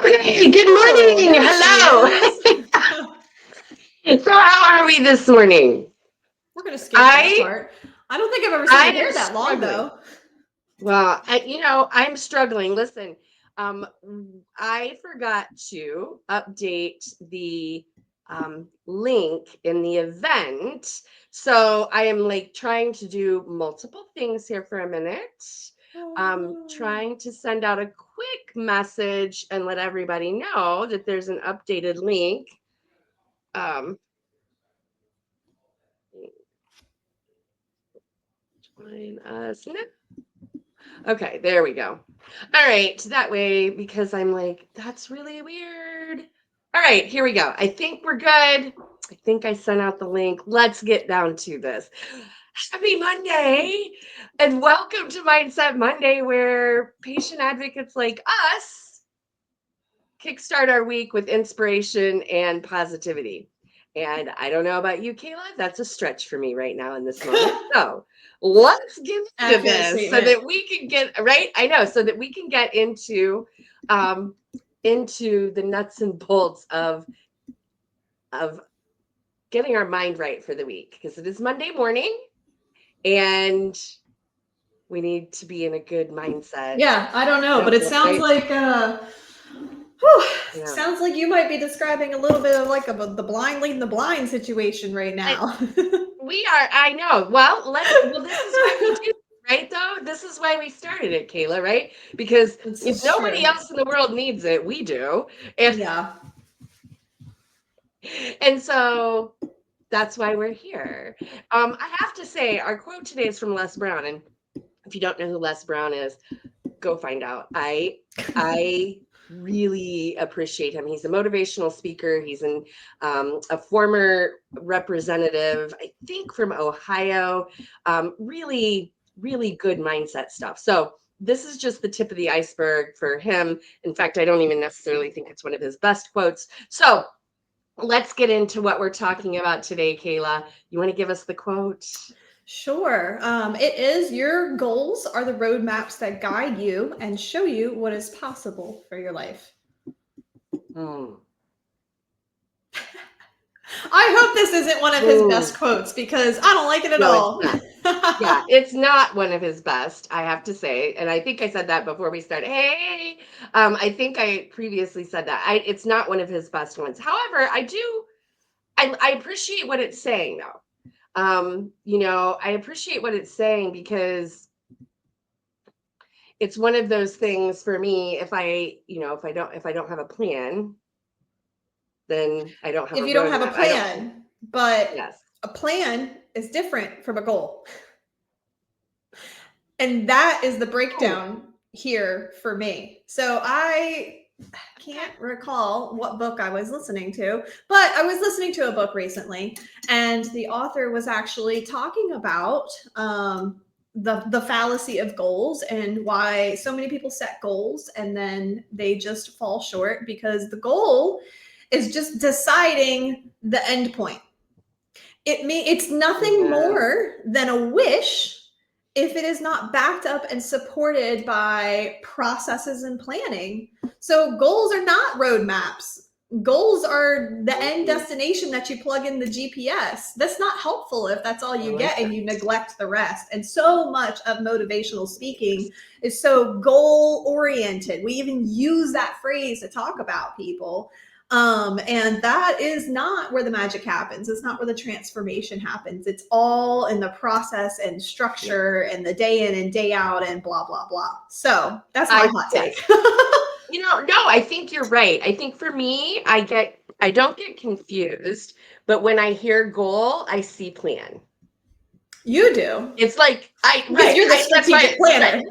Okay, good Oh, morning. there she is. Hello. So how are we this morning? We're gonna skip that I part. I don't think I've ever seen I your am hair that long struggling. though. Well, I'm struggling. Listen, um, I forgot to update the link in the event. So I am like trying to do multiple things here for a minute. Oh no. Trying to send out a quick message and let everybody know that there's an updated link. Um, Join us now. Okay, there we go. All right, that way, because I'm like, that's really weird. All right, here we go. I think we're good. I think I sent out the link. Let's get down to this. Happy Monday, and welcome to Mindset Monday, where patient advocates like us kickstart our week with inspiration and positivity. And I don't know about you, Kayla, that's a stretch for me right now in this moment. So let's get into Accurate this so statement. that we can get right. I know, so that we can get um, into the nuts and bolts of getting our mind right for the week because it is Monday morning and we need to be in a good mindset. Yeah, I don't know, but it sounds Right? like whew, Yeah. sounds like you might be describing a little bit of like the blind leading the blind situation right I, now. We are, I know. Well, this is why we do, right? Though, this is why we started it, Kayla, right? Because This if is nobody true. else in the world needs it, we do. And Yeah. and so that's why we're here. I have to say, our quote today is from Les Brown, and if you don't know who Les Brown is, go find out. I really appreciate him. He's a motivational speaker. He's a former representative, I think from Ohio. Really, really good mindset stuff. So this is just the tip of the iceberg for him. In fact, I don't even necessarily think it's one of his best quotes. So let's get into what we're talking about today, Kayla. You want to give us the quote? Sure. It is your goals are the roadmaps that guide you and show you what is possible for your life. Hmm. I hope this isn't one of his best Ooh, quotes because I don't like it at no, it's all. not. Yeah, it's not one of his best, I have to say, and I think I said that before we started. Hey, I think I previously said that. It's not one of his best ones. However, I appreciate what it's saying though. I appreciate what it's saying because it's one of those things for me. If I don't have a plan, then I don't have If a you don't have a roadmap. I don't. plan, but Yes. a plan is different from a goal. And that is the Ooh, breakdown here for me. So I okay. can't recall what book I was listening to, but I was listening to a book recently, and the author was actually talking about the fallacy of goals and why so many people set goals and then they just fall short because the goal is just deciding the end point. It's nothing Yes. more than a wish if it is not backed up and supported by processes and planning. So goals are not roadmaps. Goals are the end Mhm. destination that you plug in the GPS. That's not helpful if that's all I you like get and that. you neglect the rest. And so much of motivational speaking is so goal oriented. We even use that phrase to talk about people, and that is not where the magic happens. It's not where the transformation happens. It's all in the process and Yeah. structure and the day in and day out and blah, blah, blah. So that's my I hot take. yes. No, I think you're right. I think for me, I don't get confused, but when I hear goal, I see plan. You do, It's like I because right. you're the That's strategic why right. planner.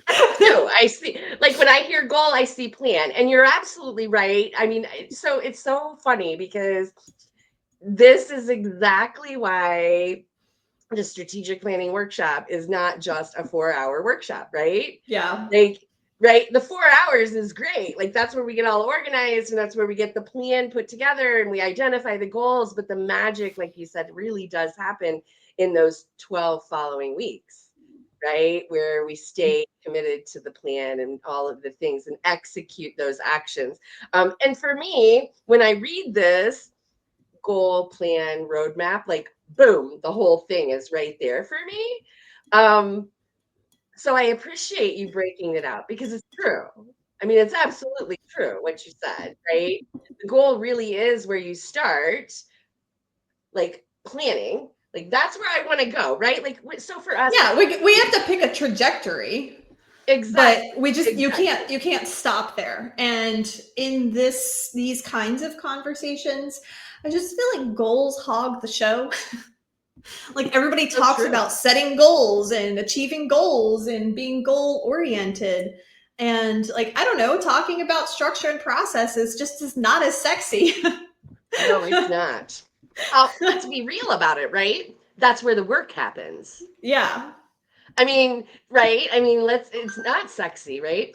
I do. I see like when I hear goal, I see plan. And you're absolutely right. I mean, it's so funny because this is exactly why the strategic planning workshop is not just a 4-hour workshop, right? Yeah. Like, right, the 4 hours is great. Like, that's where we get all organized and that's where we get the plan put together and we identify the goals. But the magic, like you said, really does happen in those 12 following weeks. right? Where we stay committed to the plan and all of the things and execute those actions. And for me, when I read this goal, plan, roadmap, like boom, the whole thing is right there for me. Um, so I appreciate you breaking it out because it's true. I mean, it's absolutely true what you said, right? The goal really is where you start, like planning. Like that's where I want to go, right? Like so for us, Yeah, we have to pick a trajectory, but exactly, we just exactly. you can't stop there. And in these kinds of conversations, I just feel like goals hog the show. Like everybody So talks true. about setting goals and achieving goals and being goal oriented. And like, I don't know, talking about structure and processes just is not as sexy. No, it's not. Well, let's be real about it, right? That's where the work happens. Yeah. I mean, right? I mean, it's not sexy, right?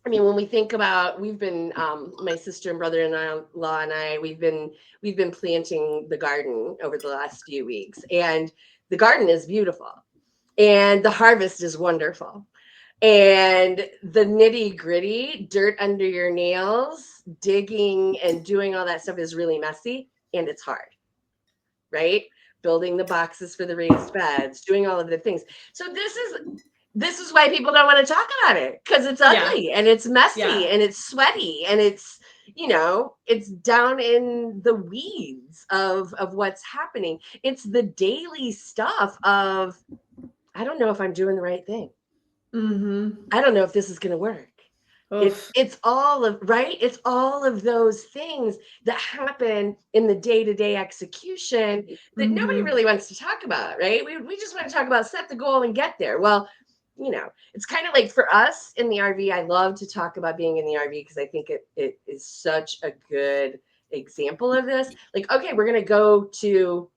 I mean, when we think about, we've been, my sister and brother-in-law and I, we've been planting the garden over the last few weeks, and the garden is beautiful, and the harvest is wonderful, and the nitty gritty, dirt under your nails, digging and doing all that stuff is really messy, and it's hard, right? Building the boxes for the raised beds, doing all of the things. So this is why people don't want to talk about it, because it's Yeah. ugly and it's messy Yeah. and it's sweaty and it's down in the weeds of what's happening. It's the daily stuff of, I don't know if I'm doing the right thing. Mm-hmm. I don't know if this is going to work. Oof. It's all of, right, it's all of those things that happen in the day-to-day execution that nobody Mm-hmm. really wants to talk about, right? We just want to talk about set the goal and get there. Well, it's kind of like for us in the RV, I love to talk about being in the RV because I think it is such a good example of this. Like, okay, we're gonna go to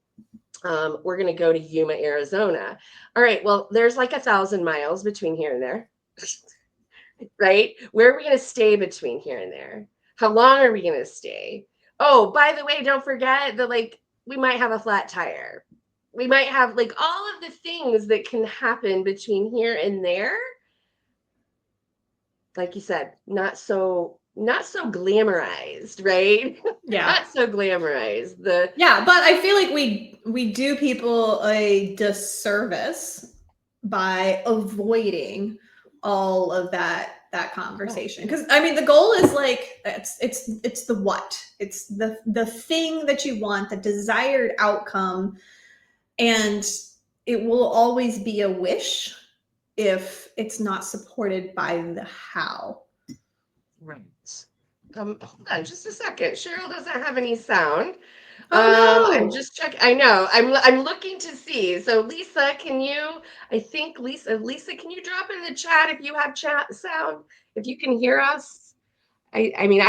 Yuma, Arizona. All right, well, there's like 1,000 miles between here and there, right? Where are we going to stay between here and there? How long are we going to stay? Oh, by the way, don't forget that, like, we might have a flat tire. We might have, like, all of the things that can happen between here and there. Like you said, not so glamorized, right? Yeah. Not so glamorized. The Yeah, but I feel like we do people a disservice by avoiding all of that oh, conversation. yeah. Because I mean, the goal is like it's the what, it's the thing that you want, the desired outcome, and it will always be a wish if it's not supported by the how. Right. Hold on just a second. Cheryl doesn't have any sound. Oh I'm no! just checking. I know. I'm looking to see. So Lisa, I think Lisa, can you drop in the chat if you have chat sound? If you can hear us? I mean,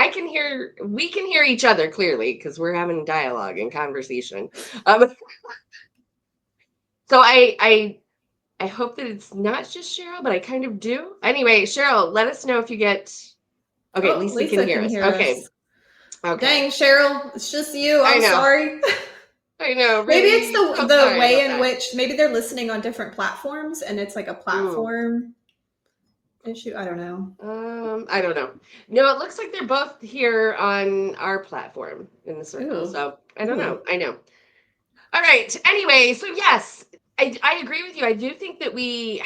we can hear each other clearly because we're having dialogue and conversation. Um, so I hope that it's not just Cheryl, but I kind of do. Anyway, Cheryl, let us know if you get. Okay, Oh, Lisa can Lisa hear can us. hear Okay, us. okay. Dang, Cheryl, it's just you. I I'm know. sorry. I know. Maybe it's Really, so the sorry way about in that. which maybe they're listening on different platforms and it's like a Mm. platform issue. I don't know. I don't know. No, it looks like they're both here on our platform in the circle. Ooh. So I don't know. Ooh. I know. All right. Anyway, so yes, I agree with you. I do think that we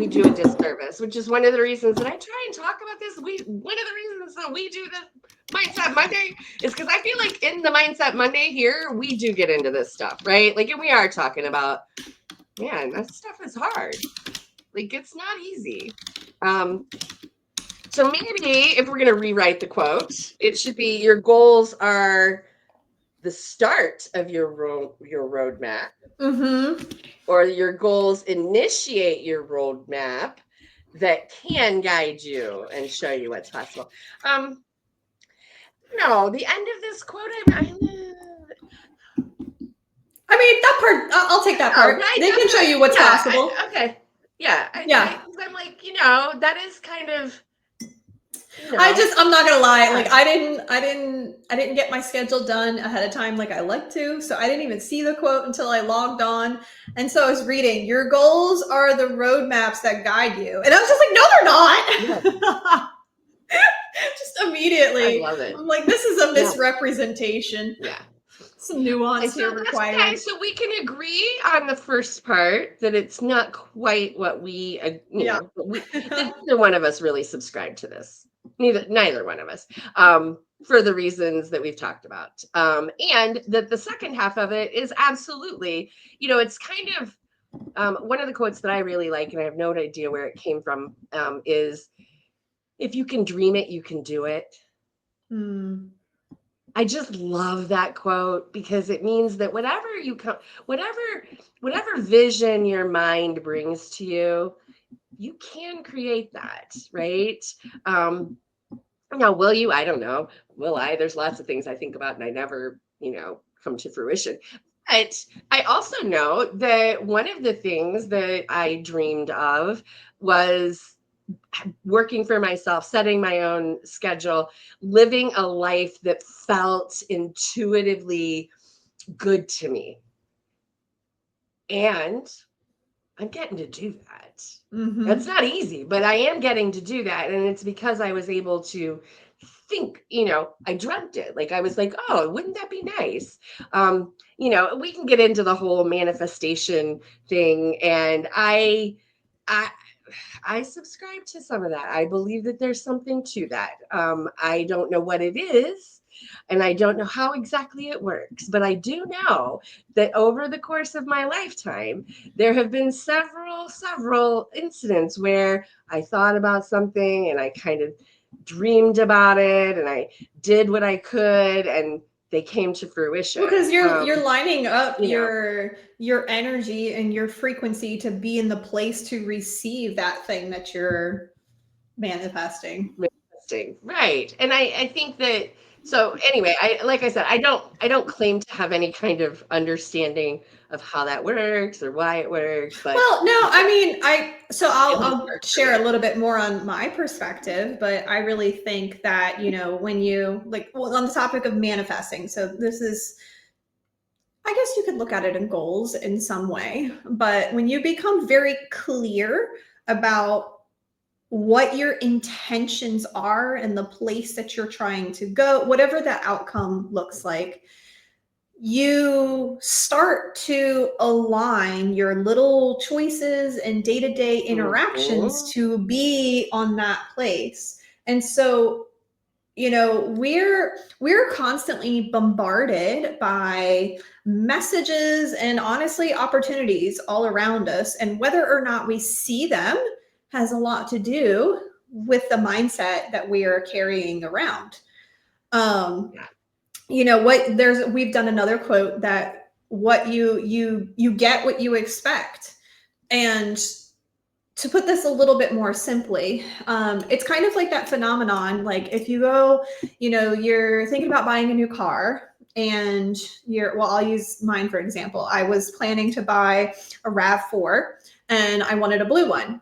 do a disservice, which is one of the reasons that I try and talk about this. One of the reasons that we do the Mindset Monday is because I feel like in the Mindset Monday here, we do get into this stuff, right? Like, and we are talking about, man, that stuff is hard. Like, it's not easy. So maybe if we're going to rewrite the quote, it should be your goals are the start of your roadmap, Mm-hmm. or your goals initiate your roadmap that can guide you and show you what's possible. Um, no, the end of this quote, I mean, that part, I'll take that oh, part. right, They that can show part, you what's yeah, possible. okay, yeah, Yeah. because I'm like, that is kind of, you know, I'm not gonna lie, like yeah. I didn't get my schedule done ahead of time like I like to. So I didn't even see the quote until I logged on. And so I was reading, your goals are the roadmaps that guide you. And I was just like, Yeah, no, they're not. Just I immediately. love it. I'm like, this is a Yeah, misrepresentation. yeah. Some And nuance so here that's okay. required. So we can agree on the first part that it's not quite what we, Yeah. but that neither one of us really subscribe to this. Neither one of us, um, for the reasons that we've talked about. And that the second half of it is absolutely, it's kind of one of the quotes that I really like, and I have no idea where it came from, is if you can dream it, you can do it. Hmm. I just love that quote because it means that whatever whatever vision your mind brings to you, you can create that, right? Um, Now, will you? I don't know. Will I? There's lots of things I think about and I never, come to fruition. But I also know that one of the things that I dreamed of was working for myself, setting my own schedule, living a life that felt intuitively good to me. And I'm getting to do that. It's Mm-hmm. not easy, but I am getting to do that. And it's because I was able to think, I dreamt it. Like I was like, oh, wouldn't that be nice? We can get into the whole manifestation thing. And I I subscribe to some of that. I believe that there's something to that. I don't know what it is, and I don't know how exactly it works, but I do know that over the course of my lifetime, there have been several incidents where I thought about something and I kind of dreamed about it and I did what I could and they came to fruition. Because you're lining up You know, your energy and your frequency to be in the place to receive that thing that you're manifesting. Manifesting, right. And I think that, so anyway, I like I said, I don't claim to have any kind of understanding of how that works or why it works, but Well, no, I mean, it has I'll worked for share me. a little bit more on my perspective, but I really think that, when you like, well, on the topic of manifesting, so this is, I guess you could look at it in goals in some way, but when you become very clear about what your intentions are and the place that you're trying to go, whatever that outcome looks like, you start to align your little choices and day-to-day interactions Mhm. to be on that place. And so, we're constantly bombarded by messages and honestly opportunities all around us, and whether or not we see them has a lot to do with the mindset that we are carrying around. um Yeah. what there's we've done another quote that what you get what you expect. And to put this a little bit more simply, it's kind of like that phenomenon. Like if you go, you're thinking about buying a new car, and I'll use mine for example. I was planning to buy a RAV4 and I wanted a blue one.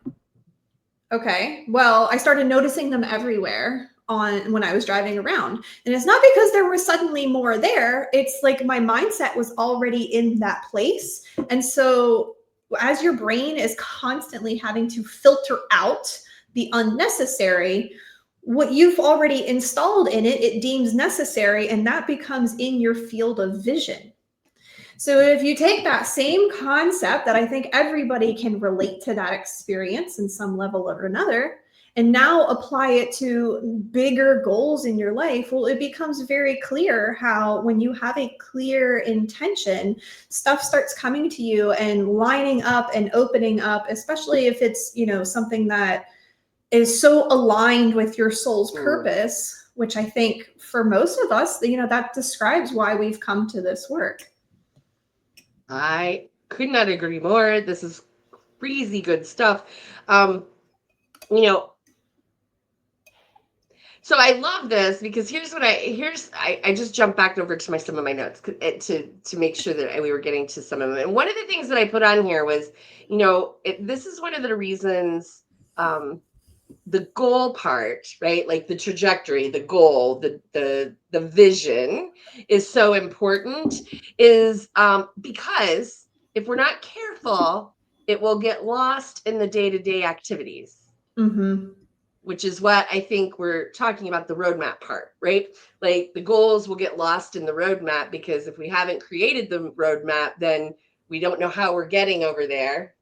Okay. Well, I started noticing them everywhere on when I was driving around. And it's not because there were suddenly more there. It's like my mindset was already in that place. And so as your brain is constantly having to filter out the unnecessary, what you've already installed in it, it deems necessary, and that becomes in your field of vision. So if you take that same concept that I think everybody can relate to that experience in some level or another, and now apply it to bigger goals in your life, well, it becomes very clear how when you have a clear intention, stuff starts coming to you and lining up and opening up, especially if it's, something that is so aligned with your soul's Mm. purpose, which I think for most of us, that describes why we've come to this work. I could not agree more. This is crazy good stuff. Um, you know, So I love this because I just jumped back over to some of my notes to make sure that we were getting to some of them. And one of the things that I put on here was, this is one of the reasons. Um, the goal part, right? Like the trajectory, the goal, the vision is so important is because if we're not careful, it will get lost in the day-to-day activities, Mm-hmm. which is what I think we're talking about the roadmap part, right? Like the goals will get lost in the roadmap because if we haven't created the roadmap, then we don't know how we're getting over there.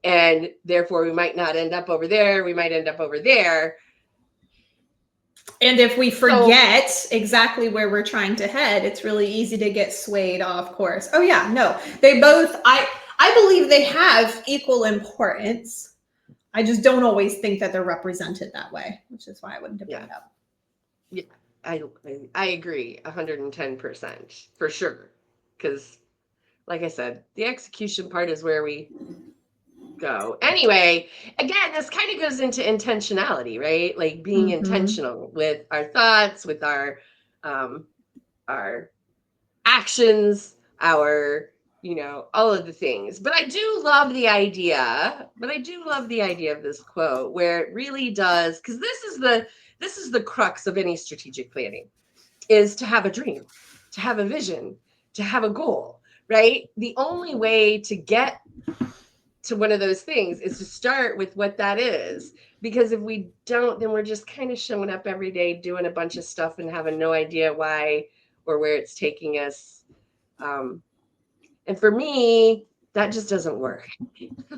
And therefore, we might not end up over there. We might end up over there. And if we So, forget exactly where we're trying to head, it's really easy to get swayed off course. Oh yeah, no. They both I believe they have equal importance. I just don't always think that they're represented that way, which is why I wanted to bring yeah, it up. yeah, I agree 110% for sure. Because, like I said, the execution part is where we go. Anyway, again, this kind of goes into intentionality, right? Like being Mm-hmm. intentional with our thoughts, with um, our actions, our all of the things. But I do love the idea. But I do love the idea of this quote where it really does, because this is the crux of any strategic planning, is to have a dream, to have a vision, to have a goal, right? The only way to get to one of those things is to start with what that is. Because if we don't, then we're just kind of showing up every day doing a bunch of stuff and having no idea why or where it's taking us. um, and for me, that just doesn't work.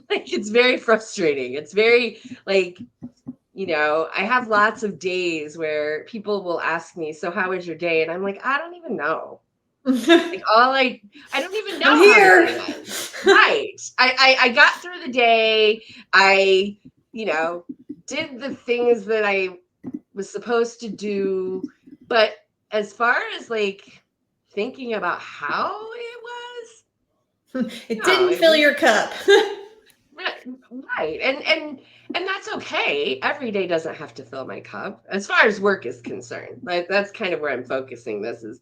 Like it's very frustrating. It's very like, I have lots of days where people will ask me, "So how was your day?" And I'm like, "I don't even know." Like I don't even I'm know how the here. day went. Right. I got through the day. I, you know, did the things that I was supposed to do. But as far as like thinking about how it was, It no, didn't it fill was your cup. right. And that's okay. Every day doesn't have to fill my cup as far as work is concerned. Like that's kind of where I'm focusing this is,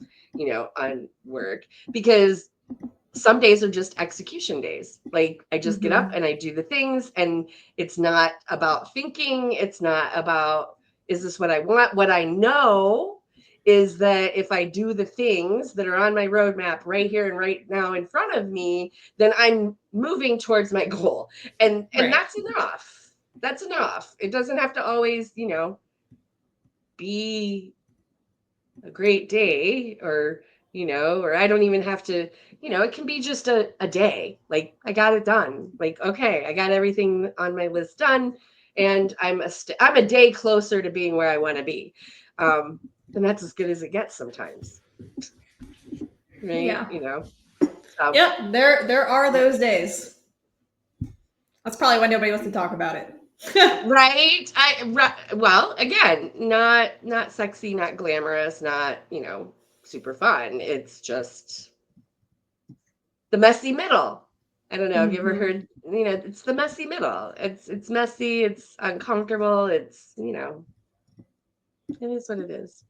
on work, because some days are just execution days. Like I just get up Mm-hmm. and I do the things, and it's not about thinking. It's not about, is this what I want? What I know is that if I do the things that are on my roadmap right here and right now in front of me, then I'm moving towards my goal. And Right. that's enough. That's enough. It doesn't have to always, be a great day, or I don't even have to, it can be just a day. Like I got it done. Like, okay, I got everything on my list done, and I'm a day closer to being where I want to be. Um, and that's as good as it gets sometimes, right? Yeah. So Yep. There are those days. That's probably why nobody wants to talk about it. right. Well, again, not sexy, not glamorous, not, super fun. It's just the messy middle. I don't know. Have you ever Mm-hmm. heard, it's the messy middle. It's messy, it's uncomfortable, it is what it is.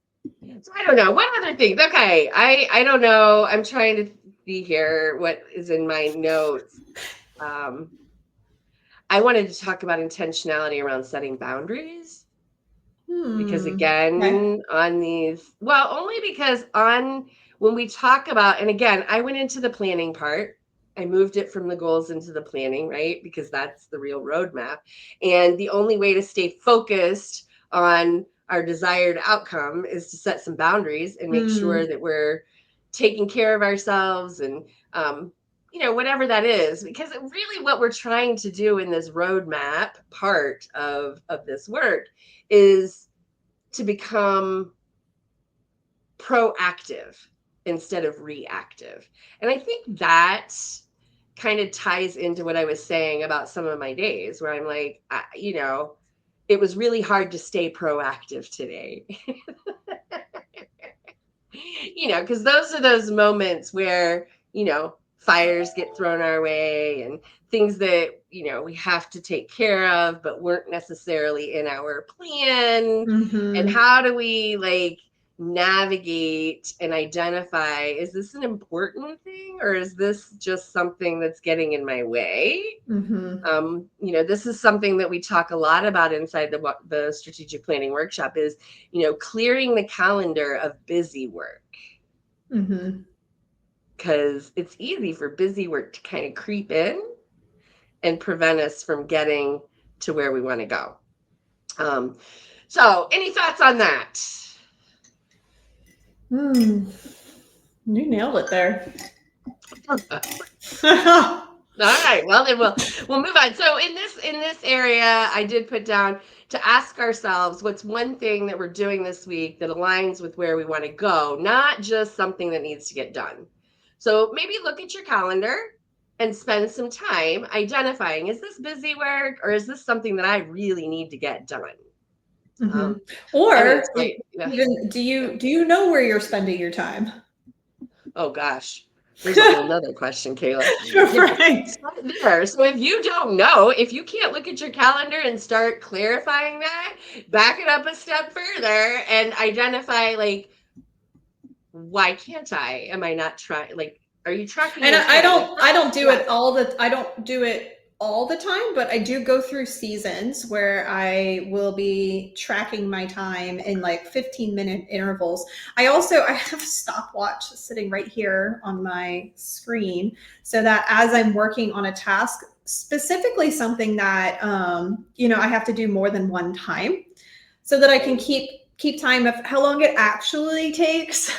So I don't know. What other things? Okay. I don't know. I'm trying to see here what is in my notes. Um, I wanted to talk about intentionality around setting boundaries. Because Okay. again, on these, well, only because on when we talk about, and again, I went into the planning part. I moved it from the goals into the planning, right? Because that's the real roadmap. And the only way to stay focused on our desired outcome is to set some boundaries and make sure Hmm. that we're taking care of ourselves, and whatever that is. Because really what we're trying to do in this roadmap part of this work is to become proactive instead of reactive. And I think that kind of ties into what I was saying about some of my days where I'm like, it was really hard to stay proactive today. Because those are those moments where, fires get thrown our way and things that, we have to take care of, but weren't necessarily in our plan. And Mm-hmm. how do we, like, navigate and identify, is this an important thing or is this just something that's getting in my way? This is something that we talk a lot about inside the strategic planning workshop is, clearing the calendar of busy work. Because it's easy for busy work to kind of creep in and prevent us from getting to where we want to go. So any thoughts on that? You nailed it there. All right. Well, then we'll move on. So in this area, I did put down to ask ourselves what's one thing that we're doing this week that aligns with where we want to go, not just something that needs to get done. So maybe look at your calendar and spend some time identifying, is this busy work or is this something that I really need to get done? Or even do you know where you're spending your time? Oh gosh. There's a whole nother question, Kayla. Right. There. So if you don't know, if you can't look at your calendar and start clarifying that, back it up a step further and identify, like, why can't I? Am I not trying? Like, are you tracking? And I don't do Yeah. it I don't do it all the time, but I do go through seasons where I will be tracking my time in like 15-minute intervals. I have a stopwatch sitting right here on my screen so that as I'm working on a task, specifically something that I have to do more than one time, so that I can keep time of how long it actually takes.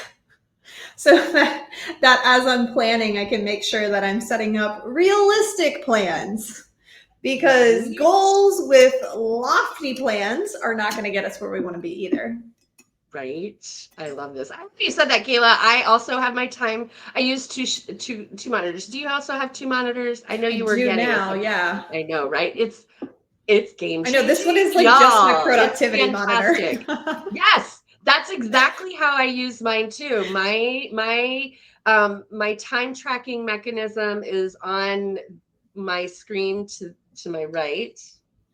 So that as I'm planning, I can make sure that I'm setting up realistic plans, because goals with lofty plans are not going to get us where we want to be either. Right. I love this. I you said that, Kayla. I also have my time. I use two monitors. Do you also have two monitors? I know you were getting now, yeah. I know, right? It's game changing. I know this one is like just my productivity monitor. Yes, that's exactly how I use mine too. My time tracking mechanism is on my screen to my right.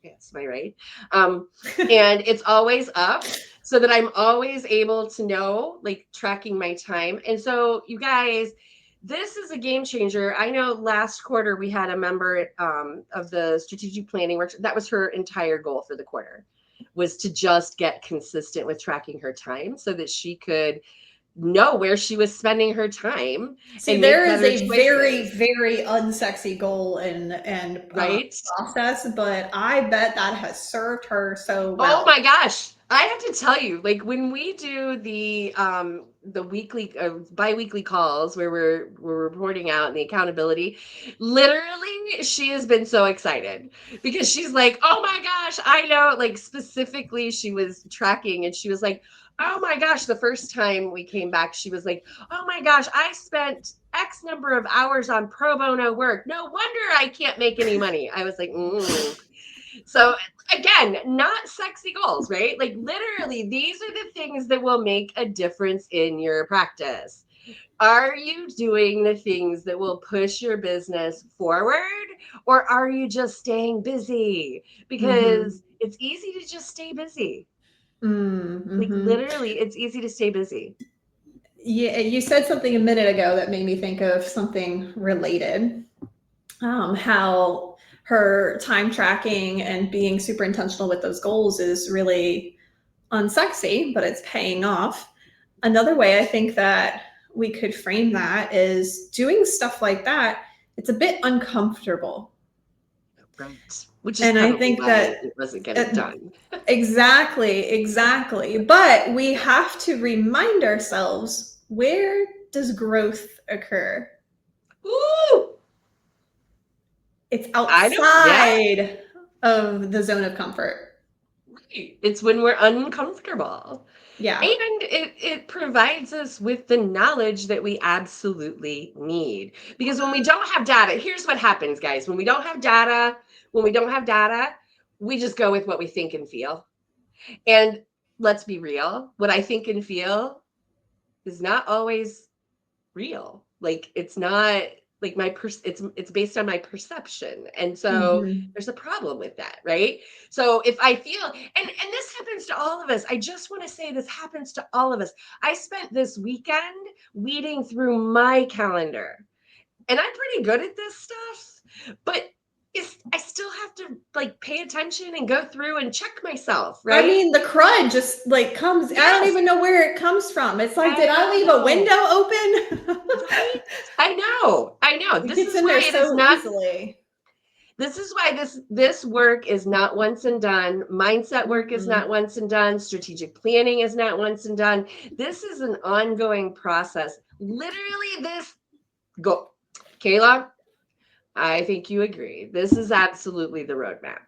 Yes, my right. And it's always up so that I'm always able to know, like, tracking my time. And so you guys, this is a game changer. I know last quarter we had a member of the strategic planning workshop. That was her entire goal for the quarter, was to just get consistent with tracking her time so that she could know where she was spending her time. See, there is a very, very unsexy goal and right process, but I bet that has served her so well. Oh my gosh. I have to tell you, like, when we do the weekly bi-weekly calls where we're reporting out and the accountability, literally she has been so excited because she's like, oh my gosh, I know, like, specifically she was tracking and she was like, oh my gosh, the first time we came back, she was like, oh my gosh, I spent X number of hours on pro bono work. No wonder I can't make any money. I was like, So again, not sexy goals, right? Like, literally, these are the things that will make a difference in your practice. Are you doing the things that will push your business forward, or are you just staying busy? Because it's easy to just stay busy. Like, literally, it's easy to stay busy. Yeah, you said something a minute ago that made me think of something related. How her time tracking and being super intentional with those goals is really unsexy, but it's paying off. Another way I think that we could frame that is doing stuff like that. It's a bit uncomfortable. Right. Which is probably I think why that it wasn't getting done. Exactly. But we have to remind ourselves, where does growth occur? Ooh! It's outside of the zone of comfort. Right. It's when we're uncomfortable. Yeah. And it provides us with the knowledge that we absolutely need. Because when we don't have data, here's what happens, guys. When we don't have data, we just go with what we think and feel. And let's be real, what I think and feel is not always real. Like, it's not like it's based on my perception. And so Mm-hmm. there's a problem with that, right? So if I feel, and this happens to all of us, I just want to say this happens to all of us. I spent this weekend weeding through my calendar, and I'm pretty good at this stuff, but I still have to like pay attention and go through and check myself, I right? mean, the crud just like comes. I don't Yes, even know where it comes from. It's like, did I I don't leave a know. window open? Right? I know. It This gets is in why there it is so not easily. this is why this work is not once and done. Mindset work is Mm-mm. not once and done. Strategic planning is not once and done. This is an ongoing process. Literally this go Kayla, I think you agree. This is absolutely the roadmap.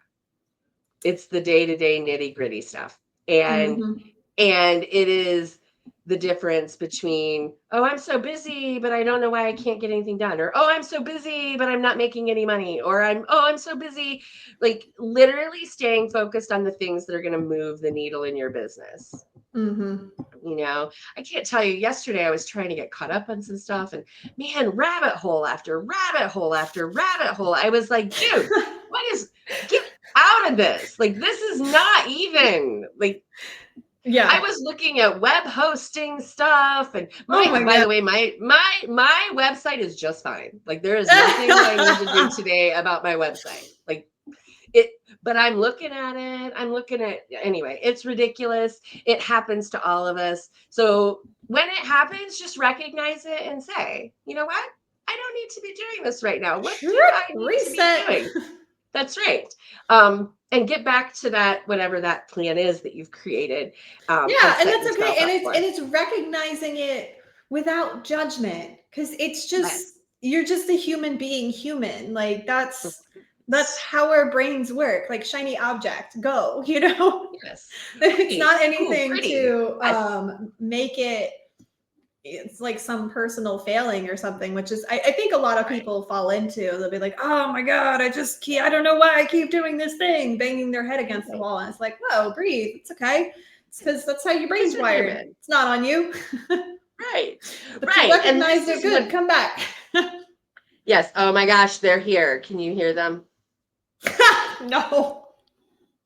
It's the day-to-day nitty-gritty stuff. Mm-hmm. And it is the difference between, oh, I'm so busy, but I don't know why I can't get anything done. Or, oh, I'm so busy, but I'm not making any money. Or I'm so busy. Like literally staying focused on the things that are going to move the needle in your business. Mm-hmm. You know, I can't tell you, yesterday I was trying to get caught up on some stuff, and man, rabbit hole after rabbit hole after rabbit hole. I was like, dude, get out of this. Like, this is not even like, I Yeah. was looking at web hosting stuff, and Oh my by god. the way, my website is just fine. Like, there is nothing that I need to do today about my website. Like it, but I'm looking at it. Anyway, it's ridiculous. It happens to all of us. So when it happens, just recognize it and say, you know what? I don't need to be doing this right now. What do I need to be Reset. doing? That's right. And get back to that, whatever that plan is that you've created, and Yeah, and set that's okay. yourself And up it's for. recognizing it without judgment, because it's just, Yes. you're just a human being human. Like that's how our brains work. Like shiny object, go, you know? Yes. It's Right. not Ooh, anything pretty. to Yes. make it, it's like some personal failing or something, which is I think a lot of Right. people fall into. They'll be like, oh my god, I just keep, I don't know why I keep doing this thing, banging their head against the Right. wall. And it's like, whoa, breathe, it's okay. It's because that's how your Because brain's you're wired. human. It's not on you. Right. But you Right. And recognized this it, is good, what. come back. Yes. Oh my gosh, they're here. Can you hear them? No.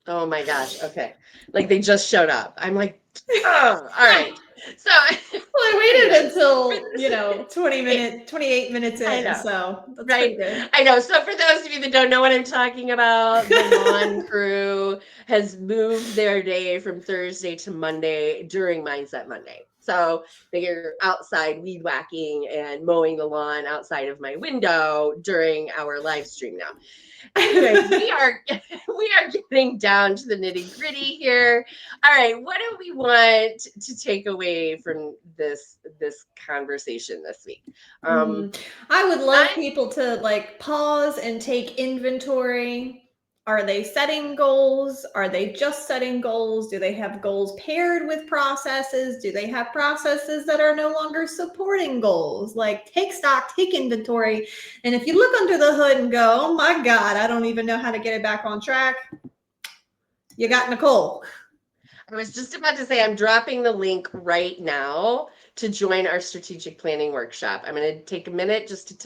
Oh my gosh. Okay. Like they just showed up. I'm like, oh, all right. So, Well, I waited anyways, for until, this, 20 minutes, 28 minutes I in. know, So that's pretty right? good. I know. So, for those of you that don't know what I'm talking about, the lawn crew has moved their day from Thursday to Monday during Mindset Monday. So, they're outside weed whacking and mowing the lawn outside of my window during our live stream now. Anyways, we are we are getting down to the nitty-gritty here. All right, what do we want to take away from this conversation this week? Um, I would love I people to like pause and take inventory. Are they setting goals? Are they just setting goals? Do they have goals paired with processes? Do they have processes that are no longer supporting goals? Like take stock, take inventory. And if you look under the hood and go, oh my God, I don't even know how to get it back on track, you got Nicole. I was just about to say I'm dropping the link right now to join our strategic planning workshop. I'm going to take a minute just to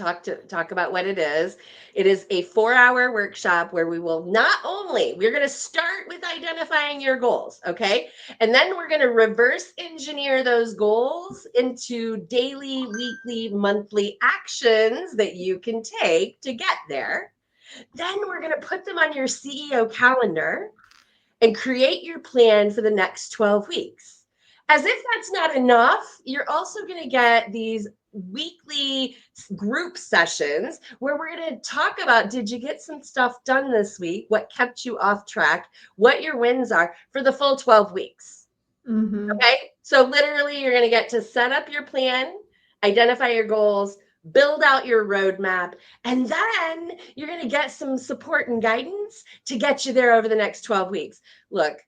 talk about what it is. It is a 4-hour workshop where we will not only we're going to start with identifying your goals, okay? And then we're going to reverse engineer those goals into daily, weekly, monthly actions that you can take to get there. Then we're going to put them on your CEO calendar and create your plan for the next 12 weeks. As if that's not enough, you're also going to get these weekly group sessions where we're going to talk about, did you get some stuff done this week? What kept you off track? What your wins are for the full 12 weeks. Mm-hmm. Okay. So literally you're going to get to set up your plan, identify your goals, build out your roadmap, and then you're going to get some support and guidance to get you there over the next 12 weeks. Look,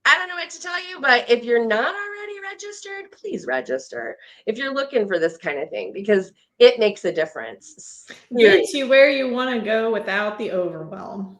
I don't know what to tell you, but if you're not already registered, please register if you're looking for this kind of thing, because it makes a difference. Gets you where you want to go without the overwhelm.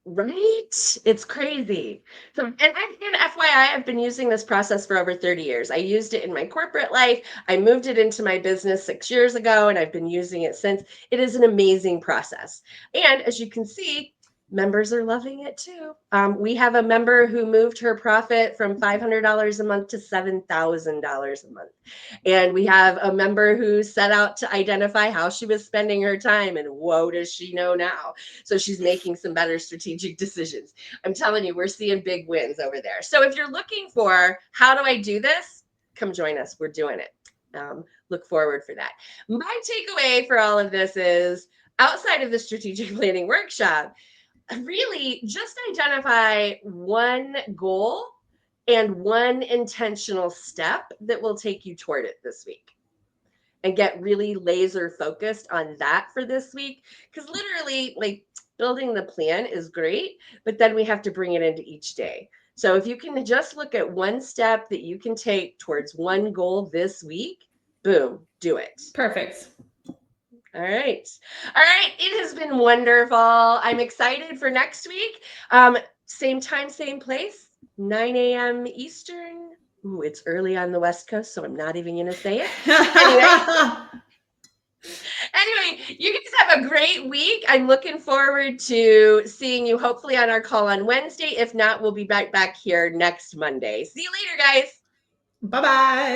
Right? It's crazy. So, and FYI, I've been using this process for over 30 years. I used it in my corporate life. I moved it into my business 6 years ago, and I've been using it since. It is an amazing process. And as you can see, members are loving it too. We have a member who moved her profit from $500 a month to $7,000 a month. And we have a member who set out to identify how she was spending her time, and whoa, does she know now? So she's making some better strategic decisions. I'm telling you, we're seeing big wins over there. So if you're looking for how do I do this, come join us. We're doing it. Look forward for that. My takeaway for all of this is outside of the strategic planning workshop, really just identify one goal and one intentional step that will take you toward it this week, and get really laser focused on that for this week. Because literally, like, building the plan is great, but then we have to bring it into each day. So if you can just look at one step that you can take towards one goal this week, boom, do it. Perfect. All right. All right. It has been wonderful. I'm excited for next week. Same time, same place, 9 a.m. Eastern. Ooh, it's early on the West Coast, so I'm not even going to say it. Anyway, you guys have a great week. I'm looking forward to seeing you hopefully on our call on Wednesday. If not, we'll be back here next Monday. See you later, guys. Bye-bye.